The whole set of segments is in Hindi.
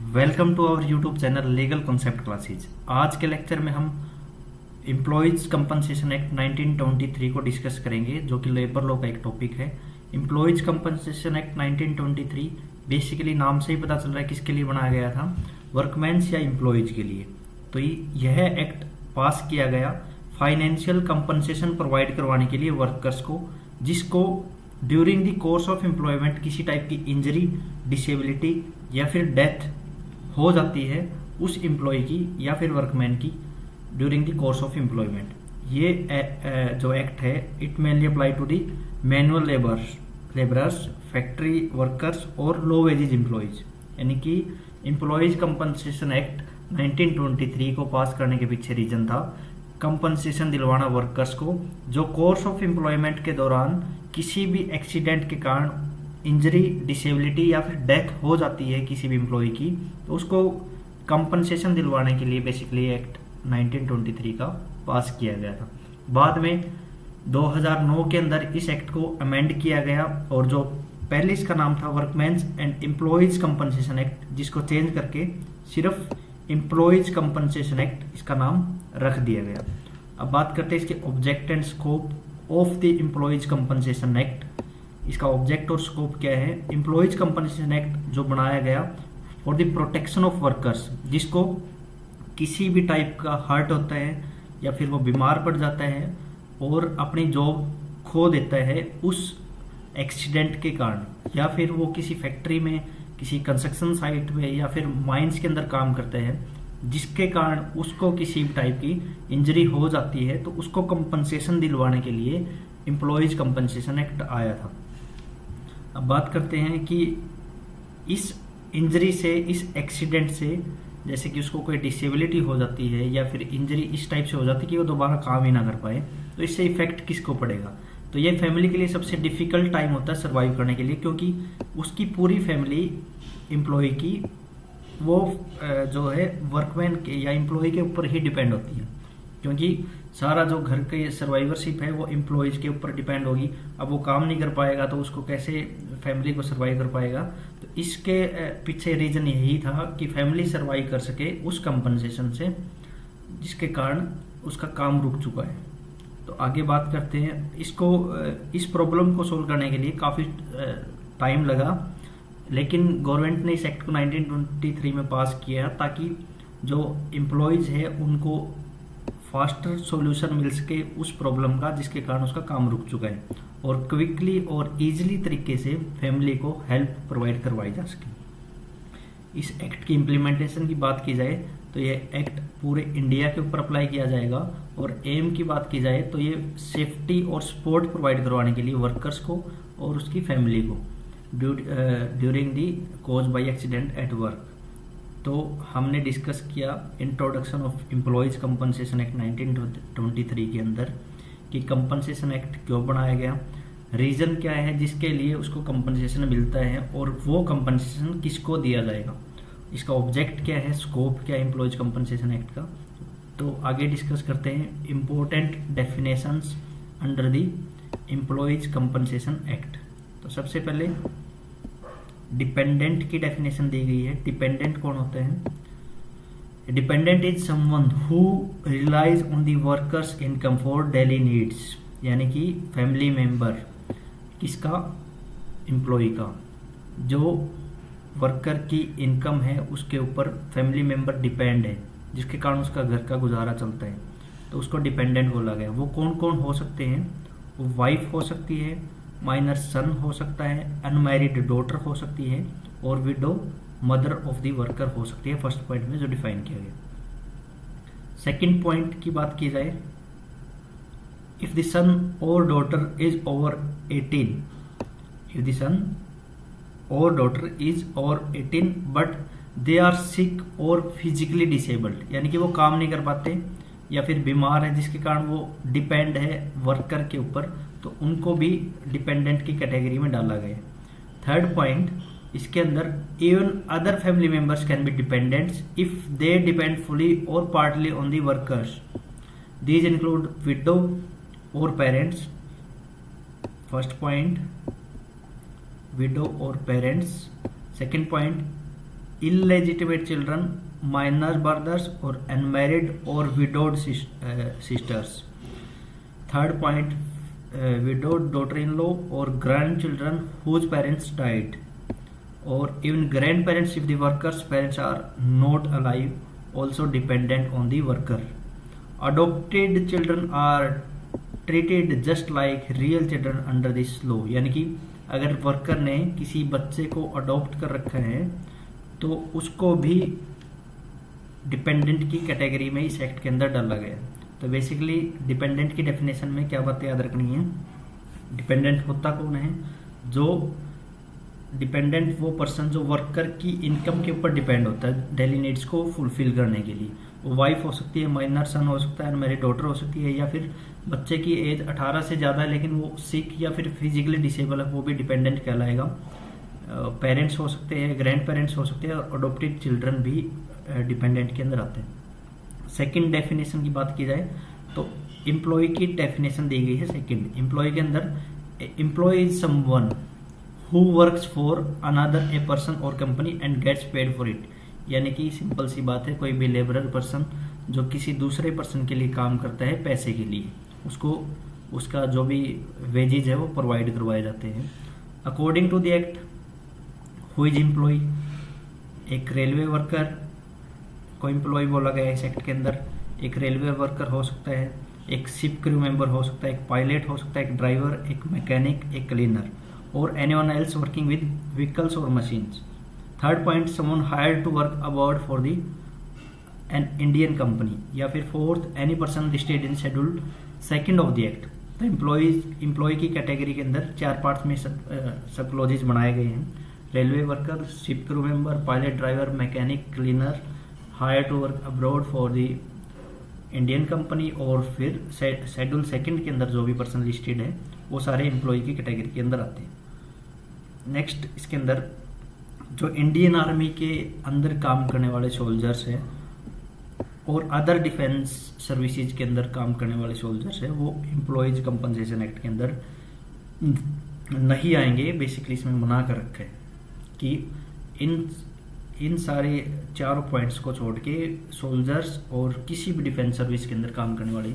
Welcome to our YouTube channel legal concept classes. आज के लेक्चर में हम एम्प्लॉयज कंपनसेशन एक्ट 1923 को डिस्कस करेंगे, जो कि लेबर लॉ का एक टॉपिक है। एम्प्लॉयज कंपनसेशन एक्ट 1923 बेसिकली नाम से ही पता चल रहा है किसके लिए बनाया गया था, वर्कमैन्स या एम्प्लॉयज के लिए। तो यह एक्ट पास किया गया फाइनेंशियल कंपनसेशन प्रोवाइड करवाने के लिए वर्कर्स को, जिसको during the course of employment किसी टाइप की इंजरी, डिसेबिलिटी या फिर डेथ हो जाती है उस एम्प्लॉय की या फिर वर्कमैन की during the course of employment. ये जो एक्ट है it mainly apply to the manual labourers, factory workers और लो वेजेज एम्प्लॉयज। यानी कि एम्प्लॉयज कंपनसेशन एक्ट 1923 को पास करने के पीछे रीजन था कंपनसेशन दिलवाना वर्कर्स को, जो कोर्स ऑफ एम्प्लॉयमेंट के दौरान किसी भी एक्सीडेंट के कारण इंजरी, डिसेबिलिटी या फिर डेथ हो जाती है किसी भी एम्प्लॉय की, तो उसको कंपनसेशन दिलवाने के लिए बेसिकली एक्ट 1923 का पास किया गया था। बाद में 2009 के अंदर इस एक्ट को अमेंड किया गया और जो पहले इसका नाम था वर्कमैन्स एंड एम्प्लॉयज कंपनसेशन एक्ट, जिसको चेंज करके सिर्फ एम्प्लॉयज कंपनसेशन एक्ट इसका नाम रख दिया गया। अब बात करते हैं इसके object and scope of the employees compensation act. इसका ऑब्जेक्ट और स्कोप क्या है? एम्प्लॉयज कंपनसेशन एक्ट जो बनाया गया for the protection of workers, जिसको किसी भी टाइप का हर्ट होता है या फिर वो बीमार पड़ जाता है और अपनी जॉब खो देता है उस एक्सीडेंट के कारण, या फिर वो किसी फैक्ट्री में, किसी कंस्ट्रक्शन साइट में या फिर माइंस के अंदर काम करते हैं, जिसके कारण उसको किसी भी टाइप की इंजरी हो जाती है, तो उसको कंपनसेशन दिलवाने के लिए एम्प्लॉयज कंपनसेशन एक्ट आया था। अब बात करते हैं कि इस इंजरी से, इस एक्सीडेंट से, जैसे कि उसको कोई डिसेबिलिटी हो जाती है या फिर इंजरी इस टाइप से हो जाती है कि वो दोबारा काम ही ना कर पाए, तो इससे इफेक्ट किसको पड़ेगा? तो ये फैमिली के लिए सबसे डिफिकल्ट टाइम होता है सर्वाइव करने के लिए, क्योंकि उसकी पूरी फैमिली एम्प्लॉय की वो जो है वर्कमैन के या एम्प्लॉय के ऊपर ही डिपेंड होती है, क्योंकि सारा जो घर के सर्वाइवरशिप है वो एम्प्लॉयज के ऊपर डिपेंड होगी। अब वो काम नहीं कर पाएगा तो उसको कैसे फैमिली को सर्वाइव कर पाएगा? तो इसके पीछे रीजन यही था कि फैमिली सर्वाइव कर सके उस कंपनसेशन से, जिसके कारण उसका काम रुक चुका है। तो आगे बात करते हैं इसको, इस प्रॉब्लम को सोल्व करने के लिए काफी टाइम लगा, लेकिन गवर्नमेंट ने इस एक्ट को 1923 में पास किया ताकि जो एम्प्लॉयज है उनको फास्टर सॉल्यूशन मिल सके उस प्रॉब्लम का, जिसके कारण उसका काम रुक चुका है, और क्विकली और इजीली तरीके से फैमिली को हेल्प प्रोवाइड करवाई जा सके। इस एक्ट की इम्प्लीमेंटेशन की बात की जाए तो ये एक्ट पूरे इंडिया के ऊपर अप्लाई किया जाएगा, और एम की बात की जाए तो ये सेफ्टी और सपोर्ट प्रोवाइड करवाने के लिए वर्कर्स को और उसकी फैमिली को during the cause by accident at work. तो हमने डिस्कस किया introduction of employees compensation act 1923 के अंदर कि कंपनसेशन एक्ट क्यों बनाया गया, रीजन क्या है जिसके लिए उसको कंपनसेशन मिलता है, और वो कंपनसेशन किसको दिया जाएगा, इसका ऑब्जेक्ट क्या है, स्कोप क्या है एम्प्लॉयज कंपनसेशन एक्ट का। तो आगे डिस्कस करते हैं important definitions under the employees compensation act. तो सबसे पहले डिपेंडेंट की डेफिनेशन दी गई है। डिपेंडेंट कौन होते हैं? Dependent is someone who relies on the workers income for daily needs, यानी कि फैमिली मेंबर किसका? एम्प्लॉय का। जो वर्कर की इनकम है उसके ऊपर फैमिली मेंबर डिपेंड है, जिसके कारण उसका घर का गुजारा चलता है, तो उसको डिपेंडेंट बोला गया। वो कौन कौन हो सकते हैं? वो वाइफ हो सकती है, माइनर सन हो सकता है, अनमैरिड डॉटर हो सकती है, और window mother of the worker हो सकती है, फर्स्ट पॉइंट में जो डिफाइन किया गया। सेकंड पॉइंट की बात की जाए, इफ द सन और daughter is over 18, if the son और daughter is over 18 but they are sick और फिजिकली डिसेबल्ड, यानी कि वो काम नहीं कर पाते या फिर बीमार है, जिसके कारण वो डिपेंड है वर्कर के ऊपर, तो उनको भी डिपेंडेंट की कैटेगरी में डाला गया। थर्ड पॉइंट इसके अंदर, even other family members can be dependents if they depend fully और partly on the workers. These include widow और पेरेंट्स। फर्स्ट पॉइंट विडो और parents. Second point illegitimate children, minor brothers or unmarried or widowed sisters. Third point, widowed daughter-in-law or grandchildren whose parents died, or even grandparents if the worker's parents are not alive, also dependent on the worker. Adopted children are treated just like real children under this law. यानी कि अगर वर्कर ने किसी बच्चे को अडॉप्ट कर रखा है तो उसको भी डिपेंडेंट की कैटेगरी में इस एक्ट के अंदर डाला गया। तो बेसिकली डिपेंडेंट की डेफिनेशन में क्या बातें याद रखनी है, डिपेंडेंट होता कौन है, जो डिपेंडेंट वो पर्सन जो वर्कर की इनकम के ऊपर डिपेंड होता है डेली नीड्स को फुलफिल करने के लिए। वो वाइफ हो सकती है, माइनर सन हो सकता है, अनमैरिड डॉटर हो सकती है, या फिर बच्चे की एज 18 से ज़्यादा है लेकिन वो सिक या फिर फिजिकली डिसेबल है, वो भी डिपेंडेंट कहलाएगा। पेरेंट्स हो सकते हैं, ग्रैंड पेरेंट्स हो सकते हैं, और अडोप्टेड चिल्ड्रन भी डिपेंडेंट के अंदर आते हैं। सेकंड डेफिनेशन की बात की जाए तो एम्प्लॉय की डेफिनेशन दी गई है। सेकंड एम्प्लॉय के अंदर employee is someone who works for another a person और company and gets paid for it. यानी कि सिंपल सी बात है, कोई भी लेबरर पर्सन जो किसी दूसरे पर्सन के लिए काम करता है पैसे के लिए, उसको उसका जो भी वेजेज है वो प्रोवाइड करवाए जाते हैं। According to the act who is employee, एक रेलवे वर्कर को एम्प्लॉय बोला गया है इस एक्ट के अंदर। एक रेलवे वर्कर हो सकता है, एक शिप क्रू मेंबर हो सकता है, एक पायलट हो सकता है, एक ड्राइवर, एक मैकेनिक, एक क्लीनर, और anyone else working with vehicles और machines. Third point, someone hired to work about for the an Indian company, या फिर fourth, any person listed in schedule second of the act. तो एम्प्लॉय की कैटेगरी के अंदर 4 पार्ट्स में सब क्लॉजेज बनाए गए हैं। Railway worker, ship crew member, pilot, driver, mechanic, cleaner, hire to work abroad for the Indian company, और फिर शेड्यूल सेकंड के अंदर जो भी पर्सन लिस्टेड है वो सारे एम्प्लॉय की कैटेगरी के अंदर आते हैं। नेक्स्ट इसके अंदर जो इंडियन आर्मी के अंदर काम करने वाले सोल्जर्स हैं और अदर डिफेंस सर्विसेज के अंदर काम करने वाले सोल्जर्स हैं, वो एम्प्लॉयज कंपनसेशन एक्ट के अंदर नहीं आएंगे। बेसिकली इसमें मना कर रखा है कि इन सारे 4 पॉइंट्स को छोड़ के सोल्जर्स और किसी भी डिफेंस सर्विस के अंदर काम करने वाले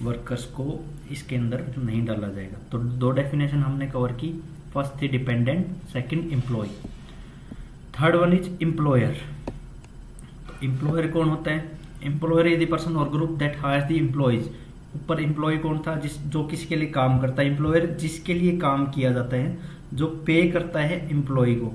वर्कर्स को इसके अंदर नहीं डाला जाएगा। तो 2 डेफिनेशन हमने कवर की, फर्स्ट थी dependent, second employee. Third one is employer. Employer कौन होता है? एम्प्लॉयर इज द पर्सन और group that hires the employees. ऊपर एम्प्लॉय कौन था? जो किसके लिए काम करता है। एम्प्लॉयर जिसके लिए काम किया जाता है, जो पे करता है एम्प्लॉय को।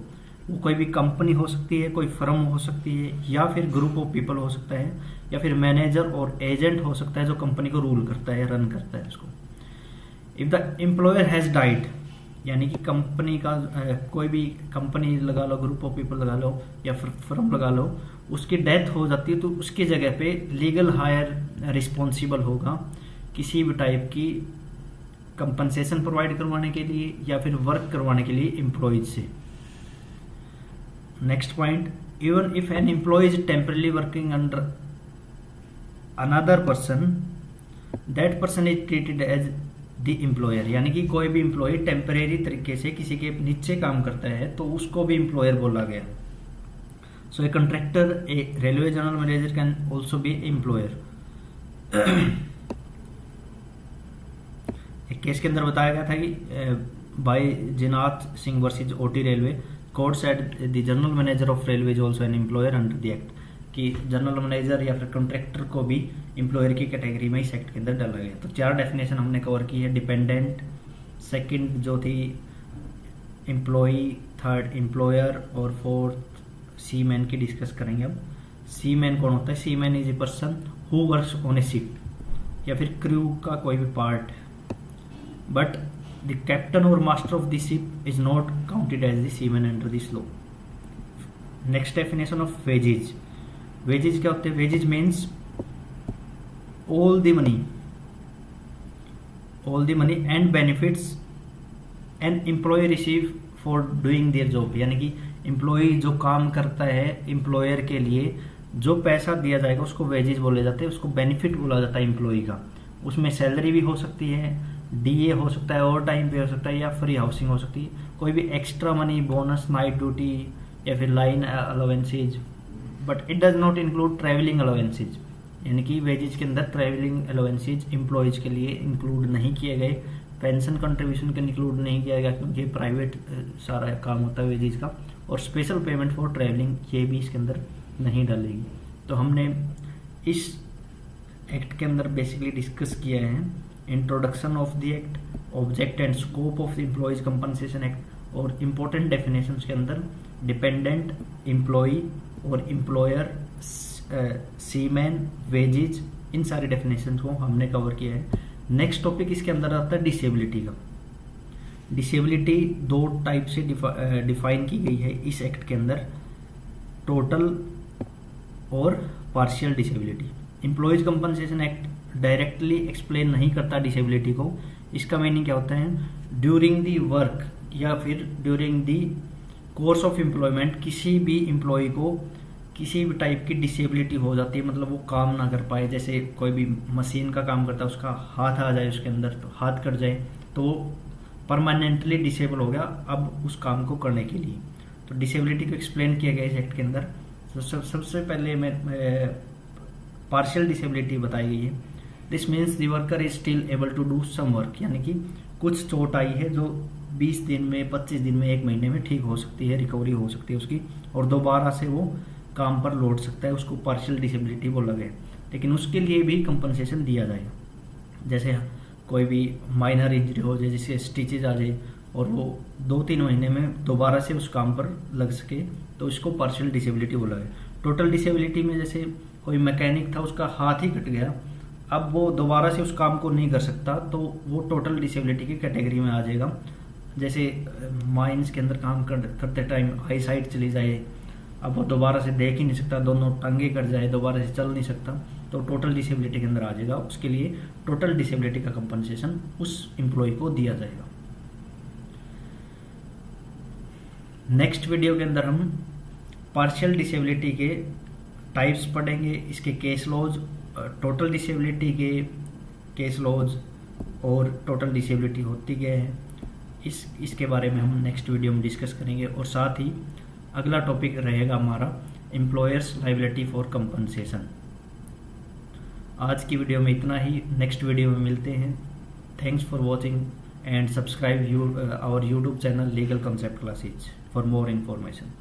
वो कोई भी कंपनी हो सकती है, कोई फर्म हो सकती है, या फिर ग्रुप ऑफ पीपल हो सकता है, या फिर मैनेजर और एजेंट हो सकता है जो कंपनी को रूल करता है, रन करता है उसको। If the employer has died, यानी कि कंपनी का कोई भी कंपनी लगा लो, ग्रुप ऑफ पीपल लगा लो, या फिर फर्म लगा लो, उसकी डेथ हो जाती है तो उसकी जगह पे लीगल हायर रिस्पॉन्सिबल होगा किसी भी टाइप की कंपनसेशन प्रोवाइड करवाने के लिए या फिर वर्क करवाने के लिए एम्प्लॉयज से। Next point, even if an employee is temporarily working under another person, that person is treated as the employer. यानी कि कोई भी एम्प्लॉय टेम्परेरी तरीके से किसी के नीचे काम करता है तो उसको भी एम्प्लॉयर बोला गया। So a contractor, a railway general manager can also be employer. एक केस के अंदर बताया गया था कि by Jinath Singh versus OT railway, court said the general manager of railway is also an employer under the act, कि जनरल मैनेजर या फिर कॉन्ट्रैक्टर को भी एम्प्लॉयर की कैटेगरी में इस एक्ट के अंदर डाला गया। तो 4 डेफिनेशन हमने कवर की है, डिपेंडेंट, सेकंड जो थी एम्प्लॉय, थर्ड एम्प्लॉयर, और फोर्थ सीमैन की डिस्कस करेंगे अब। सीमैन कौन होता है? Seaman is a person who works on a ship, या फिर क्रू का कोई भी पार्ट, बट द कैप्टन और master of the ship is not counted as the seaman under this law. Next definition of wages. Wages क्या होते हैं? Wages means all the money and benefits an employee receive for doing their job। यानी कि एम्प्लॉय जो काम करता है एम्प्लॉयर के लिए जो पैसा दिया जाएगा उसको वेजेज बोले जाते हैं, उसको बेनिफिट बोला जाता है एम्प्लॉय का। उसमें सैलरी भी हो सकती है, डीए हो सकता है, ओवर टाइम पे हो सकता है, या फ्री हाउसिंग हो सकती है, कोई भी extra money, bonus, night duty, या फिर line allowances, but it does not include travelling allowances, यानी कि वेजेज के अंदर ट्रैवलिंग अलाउंसेज एम्प्लॉयज के लिए इंक्लूड नहीं किए गए। पेंशन कंट्रीब्यूशन का इंक्लूड नहीं किया गया क्योंकि प्राइवेट सारा काम होता है वेजेज का। और स्पेशल पेमेंट फॉर ट्रैवलिंग ये भी इसके अंदर नहीं डालेगी। तो हमने इस एक्ट के अंदर बेसिकली डिस्कस किया है introduction of the act, object and scope of the employees compensation act, और इम्पोर्टेंट डेफिनेशंस के अंदर डिपेंडेंट एम्प्लॉई और एम्प्लॉयर, सीमैन, वेजेज, इन सारी डेफिनेशंस को हमने कवर किया है। नेक्स्ट टॉपिक इसके अंदर आता है डिसेबिलिटी का। डिसेबिलिटी दो टाइप से डिफाइन की गई है इस एक्ट के अंदर, टोटल और partial disability. Employees compensation act directly explain नहीं करता डिसेबिलिटी को। इसका मीनिंग क्या होता है, ड्यूरिंग दी वर्क या फिर during the course of employment किसी भी एम्प्लॉय को किसी भी टाइप की डिसेबिलिटी हो जाती है, मतलब वो काम ना कर पाए, जैसे कोई भी मशीन का काम करता है उसका हाथ आ जाए उसके अंदर, तो हाथ कट जाए तो वो परमानेंटली डिसेबल हो गया अब उस काम को करने के लिए। तो डिसेबिलिटी को एक्सप्लेन किया गया इस एक्ट के अंदर। तो सबसे पहले मैं पार्शियल डिसेबिलिटी बताई गई है। This means the worker is still able to do some work, यानी कि कुछ चोट आई है जो 20 दिन में, 25 दिन में, 1 महीने में ठीक हो सकती है, रिकवरी हो सकती है उसकी, और दोबारा से वो काम पर लौट सकता है, उसको पार्शियल डिसेबिलिटी बोला गया। लेकिन उसके लिए भी कंपनसेशन दिया जाएगा। जैसे कोई भी माइनर इंजरी हो जाए, जिससे स्टिचेज आ जाए और वो 2-3 महीने में दोबारा से उस काम पर लग सके, तो इसको पार्शियल डिसेबिलिटी बोला गया। टोटल डिसेबिलिटी में जैसे कोई मैकेनिक था, उसका हाथ ही कट गया, अब वो दोबारा से उस काम को नहीं कर सकता, तो वो टोटल डिसेबिलिटी की कैटेगरी में आ जाएगा। जैसे माइंस के अंदर काम करते टाइम आई साइट चली जाए, अब वो दोबारा से देख ही नहीं सकता, दोनों टांगे कट जाए, दोबारा से चल नहीं सकता, तो टोटल डिसेबिलिटी के अंदर आ जाएगा। उसके लिए टोटल डिसेबिलिटी का कंपनसेशन उस एम्प्लॉय को दिया जाएगा। नेक्स्ट वीडियो के अंदर हम पार्शियल डिसेबिलिटी के टाइप्स पढ़ेंगे, इसके केस लॉज, टोटल डिसेबिलिटी के केस लॉज और टोटल डिसेबिलिटी होती क्या है, इसके बारे में हम नेक्स्ट वीडियो में डिस्कस करेंगे। और साथ ही अगला टॉपिक रहेगा हमारा एम्प्लॉयर्स लायबिलिटी फॉर कंपनसेशन। आज की वीडियो में इतना ही, नेक्स्ट वीडियो में मिलते हैं। Thanks for watching and subscribe our YouTube channel legal concept classes for more information.